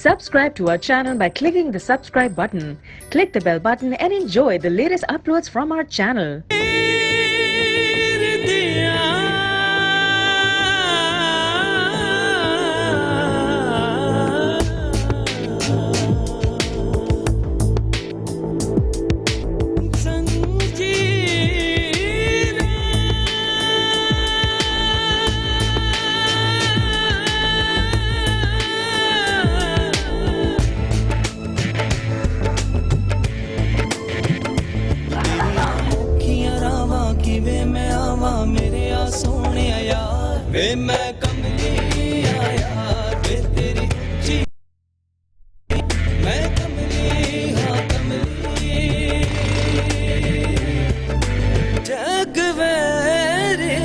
Subscribe to our channel by clicking the subscribe button. Click the bell button and enjoy the latest uploads from our channel. मेरे आ सोने यार वे मैं कमली यार वे तेरी जी मैं कमली हाँ कमली जग वेरे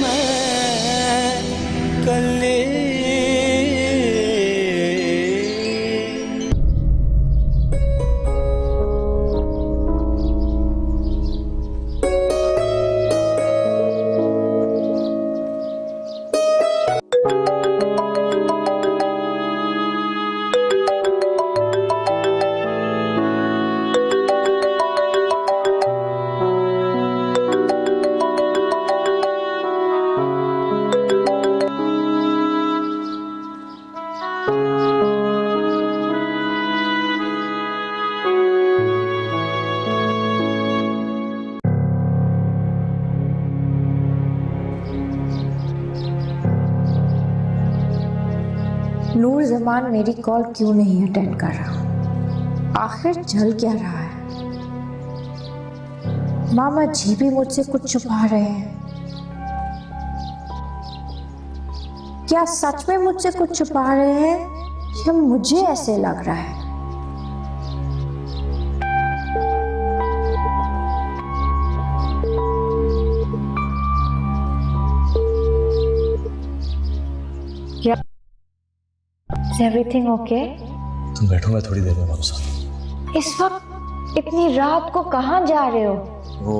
मैं कले नूर जमान मेरी कॉल क्यों नहीं अटेंड कर रहा? आखिर चल क्या रहा है? मामा जी भी मुझसे कुछ छुपा रहे हैं। क्या सच में मुझसे कुछ छुपा रहे हैं या मुझे ऐसे लग रहा है? क्या एवरीथिंग ओके? तुम बैठो, मैं थोड़ी देर में वापस आता हूँ। इस वक्त इतनी रात को कहाँ जा रहे हो? वो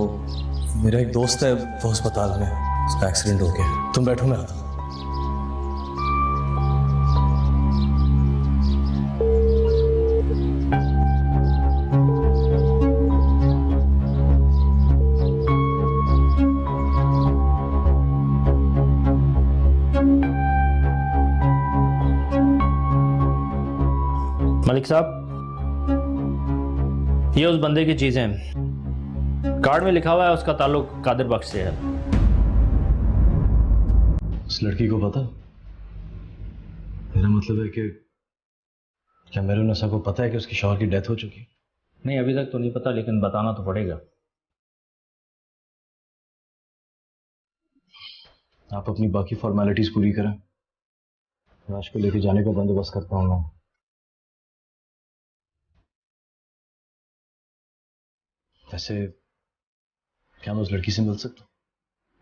मेरा एक दोस्त है, वो अस्पताल में, उसका एक्सीडेंट हो गया। तुम बैठो, मैं आता हूँ। मलिक साहब, ये उस बंदे की चीजें हैं। कार्ड में लिखा हुआ है उसका ताल्लुक कादिर बख्श से है। उस लड़की को पता? मेरा मतलब है कि क्या मेरे नशा को पता है कि उसकी शौहर की डेथ हो चुकी? नहीं, अभी तक तो नहीं पता, लेकिन बताना तो पड़ेगा। आप अपनी बाकी फॉर्मेलिटीज पूरी करें, लाश को लेके जाने का बंदोबस्त करता हूँ मैं। वैसे क्या मैं उस लड़की से मिल सकता हूँ?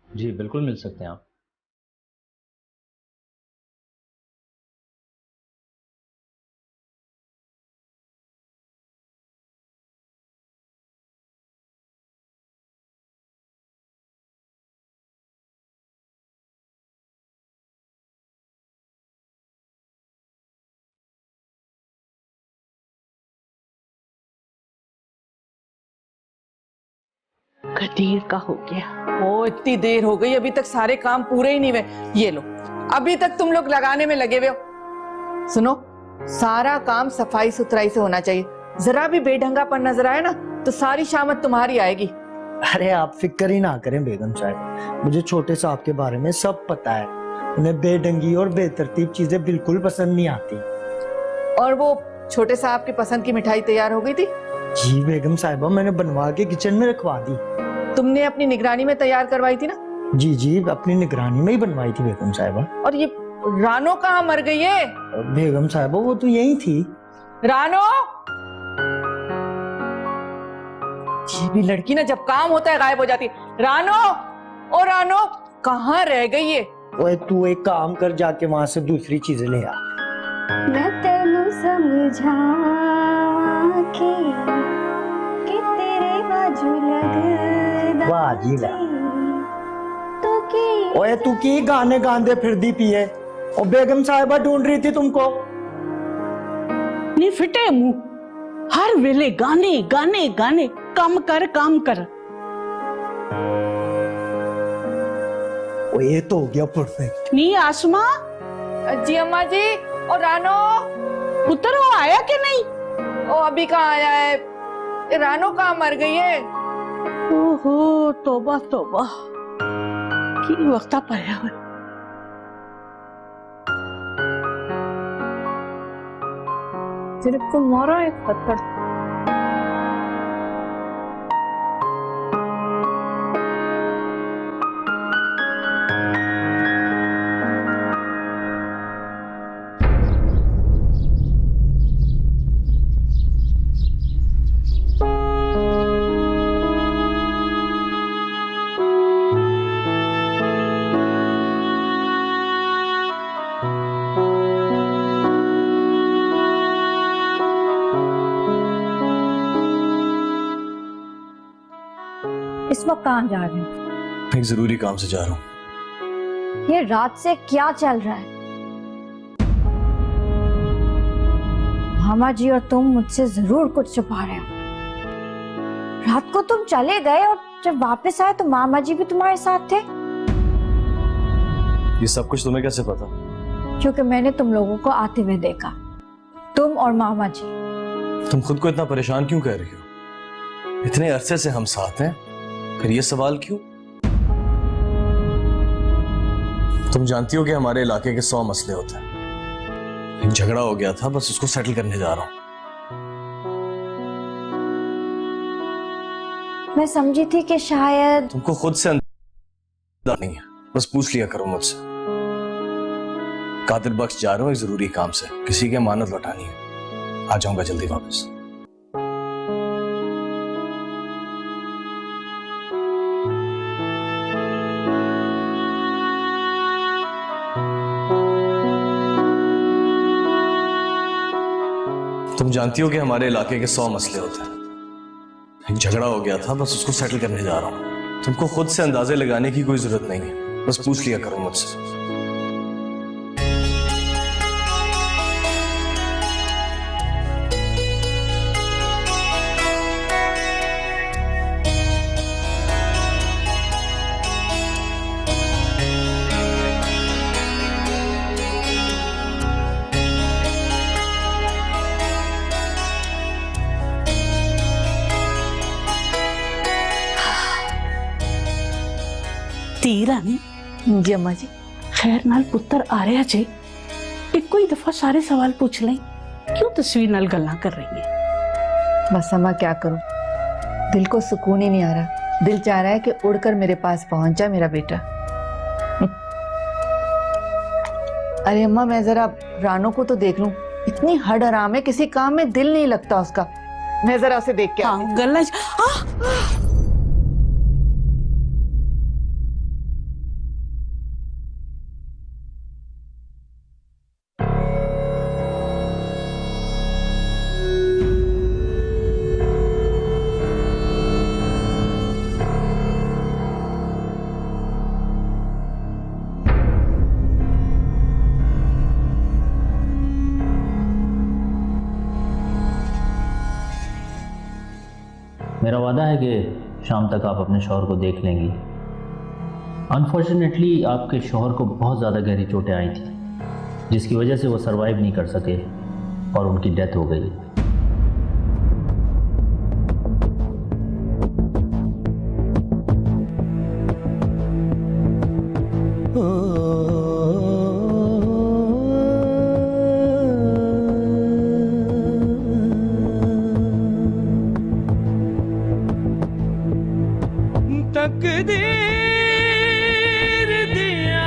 जी बिल्कुल मिल सकते हैं आप। देर का हो गया। ओ इतनी देर हो गई, अभी तक सारे काम पूरे ही नहीं हुए। ये लो, अभी तक तुम लोग लगाने में लगे हुए हो। सुनो, सारा काम सफाई सुथराई से होना चाहिए। जरा भी बेढंगापन नजर आए ना तो सारी शामत तुम्हारी आएगी। अरे आप फिक्र ही ना करें बेगम साहब, मुझे छोटे साहब के बारे में सब पता है। उन्हें बेढंगी और बेतरतीब चीजें बिल्कुल पसंद नहीं आती। और वो छोटे साहब की पसंद की मिठाई तैयार हो गई थी? जी बेगम साहिबा, मैंने बनवा के किचन में रखवा दी। तुमने अपनी निगरानी में तैयार करवाई थी ना? जी जी, अपनी निगरानी में ही बनवाई थी बेगम साहिबा। और ये रानो कहाँ मर गई है? बेगम साहिबा वो तो यही थी। रानो, ये भी लड़की ना जब काम होता है गायब हो जाती है। रानो, ओ रानो, कहाँ रह गई है? ओए तू एक काम कर, जाके वहां से दूसरी चीजें ले आ। मैं तेनू समझा के तेरे बाजू लगदा। वाह जी वाह। तो की ओए तू की गाने गांदे फिर दी पिए? और बेगम साहिबा ढूंढ रही थी तुमको। नी फिटे मुंह हर वेले गाने गाने गाने काम कर ओ ये तो हो गया परफेक्ट। नी आसमा जी अम्मा जी। और रानो पुत्र वो आया कि नहीं? ओ अभी कहाँ आया है? ये रानो कहाँ मर गई है? ओहो तौबा तौबा की वक्ता पाया हुआ। सिर्फ को मारा एक पत्थर। इस वक्त कहाँ जा रहे हो? एक जरूरी काम से जा रहा हूँ। ये रात से क्या चल रहा है? मामा जी और तुम मुझसे जरूर कुछ छुपा रहे हो। रात को तुम चले गए और जब वापस आए तो मामा जी भी तुम्हारे साथ थे। ये सब कुछ तुम्हें कैसे पता? क्योंकि मैंने तुम लोगों को आते हुए देखा, तुम और मामा जी। तुम खुद को इतना परेशान क्यों कर रही हो? इतने अरसे से हम साथ हैं, फिर ये सवाल क्यों? तुम जानती हो कि हमारे इलाके के 100 मसले होते हैं। एक झगड़ा हो गया था, बस उसको सेटल करने जा रहा हूं। मैं समझी थी कि शायद तुमको खुद से अंदाजा नहीं है, बस पूछ लिया करो मुझसे। कादिर बख्श जा रहा हूं एक जरूरी काम से, किसी की अमानत लौटानी है। आ जाऊंगा जल्दी वापस। तुम जानती हो कि हमारे इलाके के 100 मसले होते हैं। एक झगड़ा हो गया था, बस उसको सेटल करने जा रहा हूं। तुमको खुद से अंदाजे लगाने की कोई जरूरत नहीं है, बस पूछ लिया करो मुझसे। तीरा नहीं जी अम्मा जी। खैर नाल पुत्र आ रहा जे एक कोई दफा सारे सवाल पूछ लें, क्यों तस्वीर नाल गल्ला कर रही है? बस अम्मा क्या करूं, दिल को सुकून ही नहीं आ रहा। दिल चाह रहा है कि उड़कर मेरे पास पहुंच जाए मेरा बेटा। अरे अम्मा मैं जरा रानो को तो देख लूं, इतनी हड आराम है, किसी काम में दिल नहीं लगता उसका। मैं जरा उसे देख के हाँ गल्ला मेरा वादा है कि शाम तक आप अपने शौहर को देख लेंगी। अनफॉर्चुनेटली आपके शौहर को बहुत ज़्यादा गहरी चोटें आई थी, जिसकी वजह से वो सरवाइव नहीं कर सके और उनकी डेथ हो गई। तकदीर दिया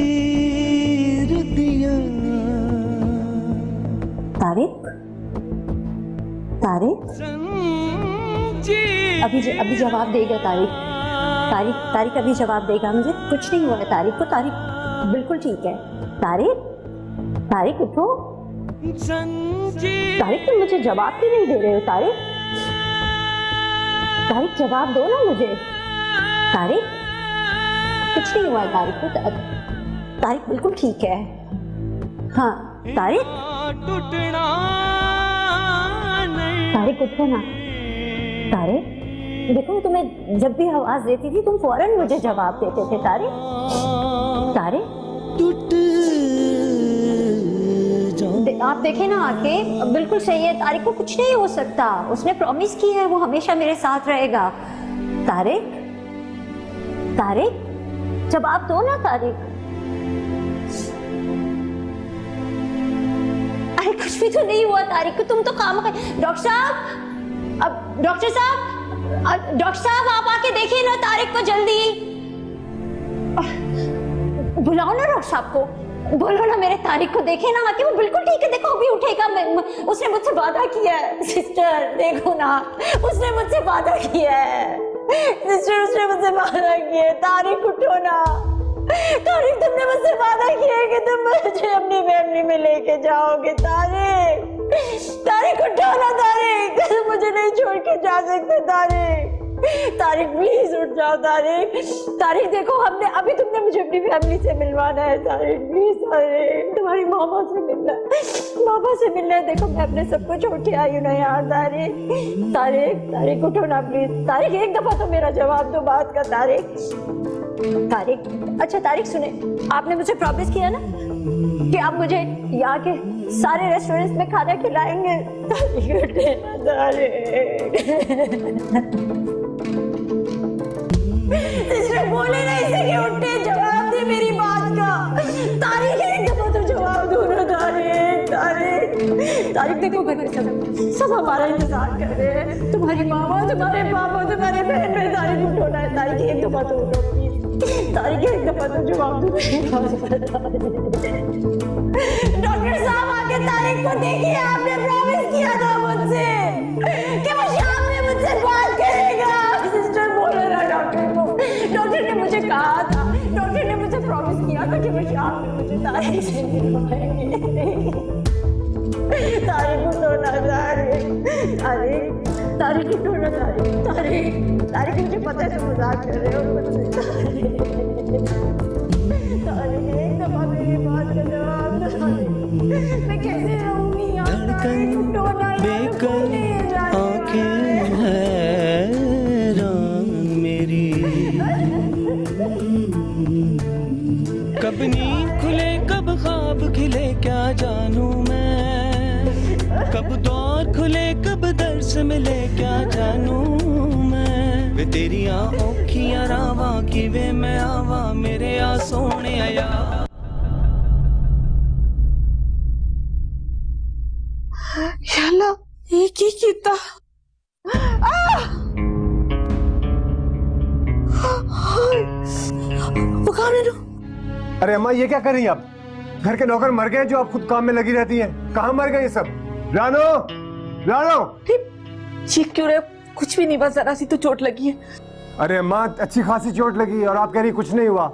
तकदीर दिया। तारिक, तारिक अभी जवाब देगा तारिक। तारिक अभी जवाब देगा। मुझे कुछ नहीं हुआ है तारिक को। तारिक बिल्कुल ठीक है। तारिक उठो। तारिक तुम मुझे जवाब क्यों नहीं दे रहे हो तारिक? तारिक जवाब दो ना मुझे। तारिक कुछ नहीं हुआ तारिक को। तारिक बिल्कुल ठीक है। हाँ तारिक, तारिक उठो ना। तारिक देखो, तुम्हें जब भी आवाज देती थी तुम फौरन मुझे जवाब देते थे। तारिक, तारिक आप देखें ना आके, बिल्कुल सही है। तारिक को कुछ नहीं हो सकता, उसने प्रॉमिस की है वो हमेशा मेरे साथ रहेगा। तारिक, तारिक जवाब दो ना तारिक। अरे कुछ भी तो नहीं हुआ तारिक को, तुम तो काम कर। डॉक्टर साहब, अब डॉक्टर साहब आप आके देखिए ना तारिक को जल्दी। बुलाओ ना डॉक्टर साहब को, बोलो ना मेरे तारिक को देखे ना आके, वो बिल्कुल ठीक है। देखो अभी उठेगा। उसने मुझसे वादा किया है। सिस्टर देखो ना, उसने मुझसे वादा किया है। सिस्टर उसने मुझसे वादा किया है। तारिक उठो ना। तारिक तुमने मुझसे वादा किया है कि तुम मुझे अपनी फैमिली में लेके जाओगे। तारिक, तारिक उठो ना। तारिक तुम मुझे नहीं छोड़ के जा सकते। तारिक, तारिक प्लीज उठ जाओ। तारिक, तारिक देखो हमने अभी, तुमने मुझे अपनी फैमिली से मिलवाना है। तारिक प्लीज, तारिक तुम्हारी मामा से मिलना है, मामा से मिलना है। देखो मैं अपने सबको छोड़ के आई हूँ ना यार। तारिक, तारिक, तारिक उठो ना प्लीज। तारिक एक दफा तो मेरा जवाब दो बात का। तारिक, तारिक अच्छा तारिक सुने, आपने मुझे प्रॉमिस किया ना कि आप मुझे यहाँ के सारे रेस्टोरेंट्स में खाना खिलाएंगे। तारिक उठे ना। तारिक बोले ना इसे कि उठे, जवाब दे मेरी बात का। तारिक एक दफा तो जवाब दो ना। तारिक, तारिक, तारिक देखो घर में सब हमारा इंतजार कर रहे हैं। तुम्हारी मामा, तुम्हारे पापा, तुम्हारे बहन में। तारिक उठो ना। तारिक एक दफा तो उठो प्लीज। तारिक एक दफा तो जवाब दो। डॉक्टर साहब आके तारिक को देखिए, आपने प्रॉमिस किया था मुझसे कि वो शाम में मुझसे बात करेगा। सिस्टर बोलो ना डॉक्टर को। डॉक्टर ने मुझे कहा था, डॉक्टर ने मुझे प्रॉमिस किया था कि वो शाम में मुझे तारिक से मिलवाएंगे। तारिक उठो ना। तारिक, तारिक, तारिक उठो ना। तारिक, तारिक, तारिक मुझे पता है तुम मजाक कर रहे हो मुझसे। तारिक एक दफा मेरी बात का जवाब दो। तारिक मैं कैसे रहूंगी यार। तारिक उठो ना। बेकल आंखें हैरान मेरी, कब नींद खुले कब ख्वाब खिले क्या जानूं मैं, कब दौर खुले कब दर्स मिले क्या जानूं मैं। वे तेरी औखियां रावा कि वे मैं आवा मेरे आ सोने आया। याला एक ही कीता। अरे अम्मा ये क्या कर रही हैं आप? घर के नौकर मर गए जो आप खुद काम में लगी रहती हैं। कहाँ मर गए ये सब? रानो, रानो चीख क्यों रहे? कुछ भी नहीं, बस जरा सी तो चोट लगी है। अरे अम्मा अच्छी खासी चोट लगी और आप कह रही कुछ नहीं हुआ।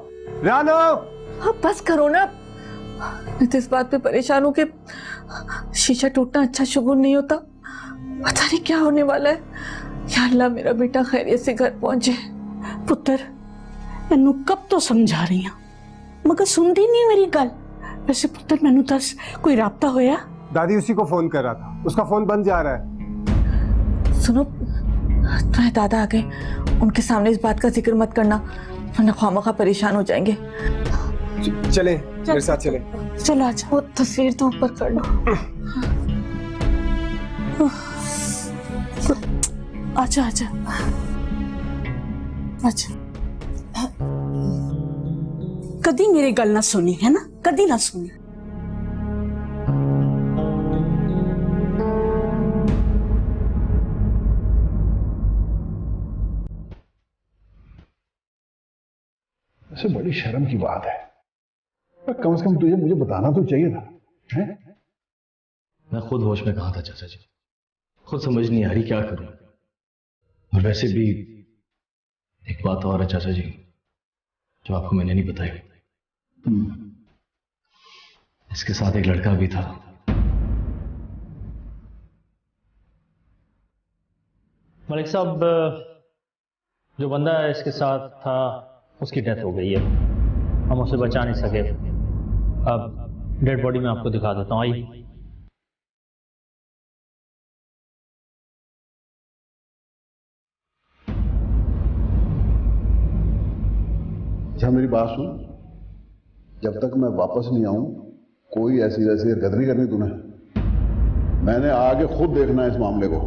रानो अब बस करो ना। मैं तो इस बात पे परेशान हूँ कि शीशा टूटना अच्छा शुगुन नहीं होता। पता नहीं क्या होने वाला है। या अल्लाह मेरा बेटा खैरियत से घर पहुंचे। पुत्र मैनू कब तो समझा रही हूं मगर सुनती नहीं मेरी गल। वैसे पुत्र मैनू दस कोई राब्ता होया? दादी उसी को फोन कर रहा था, उसका फोन बंद जा रहा है। सुनो तुम्हारे दादा आ गए, उनके सामने इस बात का जिक्र मत करना वरना ख्वामखा परेशान हो जाएंगे। चले मेरे साथ चले। चलो अच्छा, वो तस्वीर तो ऊपर कर लो। आजा आजा आजा। कदी मेरी गल ना सुनी है ना, कदी ना सुनी। वैसे बड़ी शर्म की बात है, पर कम से कम तुझे मुझे बताना तो चाहिए था। हैं? मैं खुद होश में कहा था चाचा जी, खुद समझ नहीं आ रही क्या करूं। और वैसे भी एक बात और है चाचा जी जो आपको मैंने नहीं बताई। इसके साथ एक लड़का भी था मलिक साहब, जो बंदा इसके साथ था उसकी डेथ हो गई है, हम उसे बचा नहीं सके। अब डेड बॉडी में आपको दिखा देता हूँ, आइए। अच्छा मेरी बात सुन, जब तक मैं वापस नहीं आऊं कोई ऐसी वैसी हरकत नहीं करनी तूने। मैंने आगे खुद देखना है इस मामले को।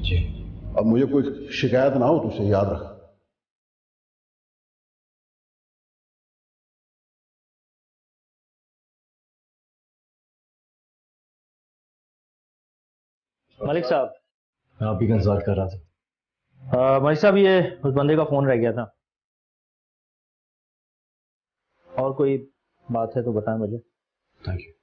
जी। अब मुझे कोई शिकायत ना हो तुझसे, याद रख। मलिक साहब, मैं आप ही का इंतजार कर रहा था। मलिक साहब, ये उस बंदे का फोन रह गया था। और कोई बात है तो बताएं मुझे। Thank you.